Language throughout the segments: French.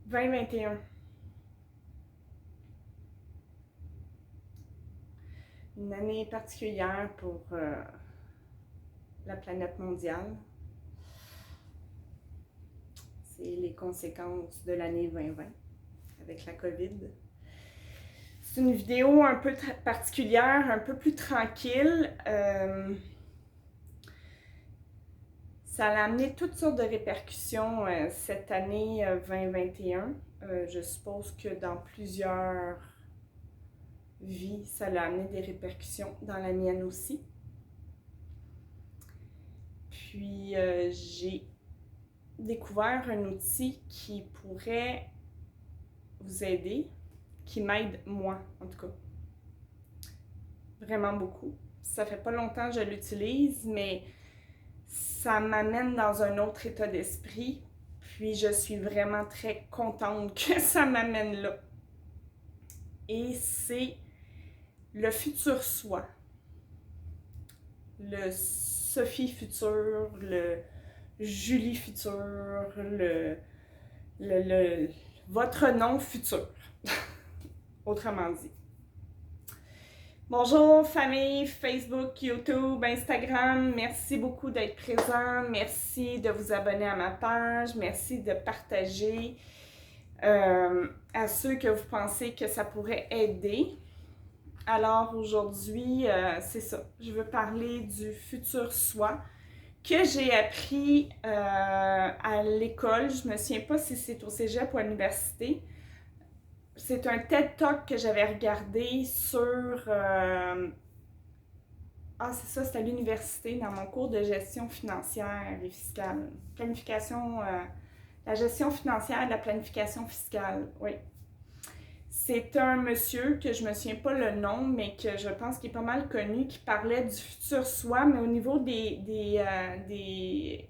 2021. Une année particulière pour la planète mondiale. C'est les conséquences de l'année 2020 avec la COVID. C'est une vidéo un peu particulière, un peu plus tranquille. Ça a amené toutes sortes de répercussions cette année 2021. Je suppose que dans plusieurs vies, ça a amené des répercussions, dans la mienne aussi. Puis j'ai découvert un outil qui pourrait vous aider, qui m'aide moi en tout cas, vraiment beaucoup. Ça fait pas longtemps que je l'utilise, mais ça m'amène dans un autre état d'esprit, puis je suis vraiment très contente que ça m'amène là. Et c'est le futur soi. Le Sophie futur, le Julie futur, votre nom futur, autrement dit. Bonjour famille, Facebook, YouTube, Instagram, merci beaucoup d'être présent, merci de vous abonner à ma page, merci de partager à ceux que vous pensez que ça pourrait aider. Alors aujourd'hui, c'est ça, je veux parler du futur soi que j'ai appris à l'école. Je me souviens pas si c'est au cégep ou à l'université. C'est un TED Talk que j'avais regardé sur... c'est ça, c'était à l'université, dans mon cours de gestion financière et fiscale. Planification... la gestion financière et la planification fiscale, oui. C'est un monsieur que je me souviens pas le nom, mais que je pense qu'il est pas mal connu, qui parlait du futur soi, mais au niveau des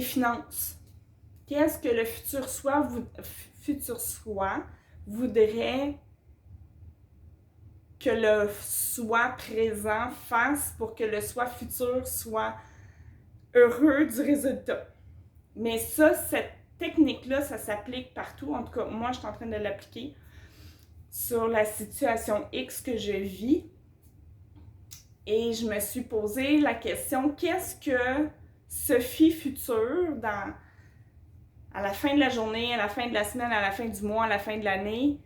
finances. Qu'est-ce que le futur soi voudrait que le soi présent fasse pour que le soi futur soit heureux du résultat? Mais ça, cette technique-là, ça s'applique partout. En tout cas, moi, je suis en train de l'appliquer sur la situation X que je vis. Et je me suis posé la question, qu'est-ce que Sophie future, à la fin de la journée, à la fin de la semaine, à la fin du mois, à la fin de l'année,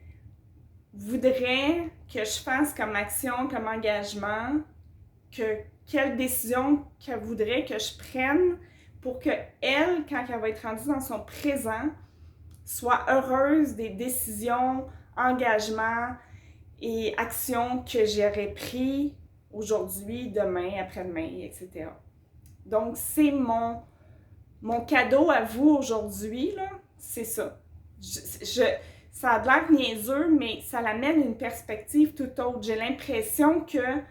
voudrait que je fasse comme action, comme engagement, quelle décision qu'elle voudrait que je prenne pour que elle, quand elle va être rendue dans son présent, soit heureuse des décisions, engagements et actions que j'aurais pris aujourd'hui, demain, après-demain, etc. Donc, c'est mon cadeau à vous aujourd'hui, là, c'est ça. Ça a l'air niaiseux, mais ça l'amène une perspective tout autre. J'ai l'impression que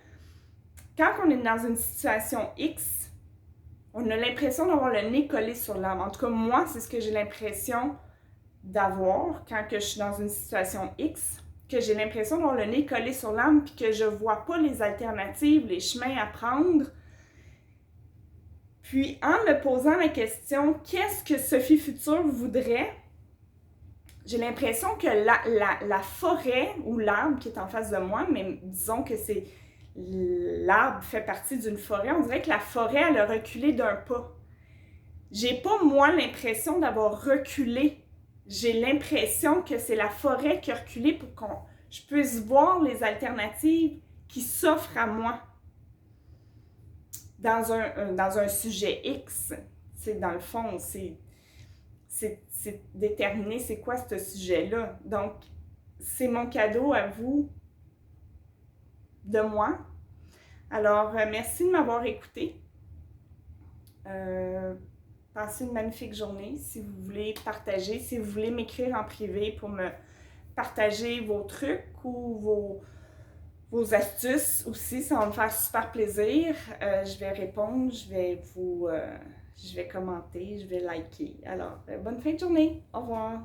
quand on est dans une situation X, on a l'impression d'avoir le nez collé sur l'âme. En tout cas, moi, c'est ce que j'ai l'impression d'avoir quand que je suis dans une situation X, que j'ai l'impression d'avoir le nez collé sur l'âme puis que je vois pas les alternatives, les chemins à prendre. Puis, en me posant la question, qu'est-ce que Sophie future voudrait? J'ai l'impression que la forêt ou l'arbre qui est en face de moi, mais disons que l'arbre fait partie d'une forêt, on dirait que la forêt, elle a reculé d'un pas. J'ai pas, moi, l'impression d'avoir reculé. J'ai l'impression que c'est la forêt qui a reculé pour que je puisse voir les alternatives qui s'offrent à moi dans un sujet X. C'est dans le fond, c'est déterminer c'est quoi ce sujet-là. Donc, c'est mon cadeau à vous de moi. Alors, merci de m'avoir écouté. Passez une magnifique journée. Si vous voulez partager, si vous voulez m'écrire en privé pour me partager vos trucs ou vos astuces aussi, ça va me faire super plaisir. Je vais répondre, je vais commenter, je vais liker. Alors, bonne fin de journée. Au revoir.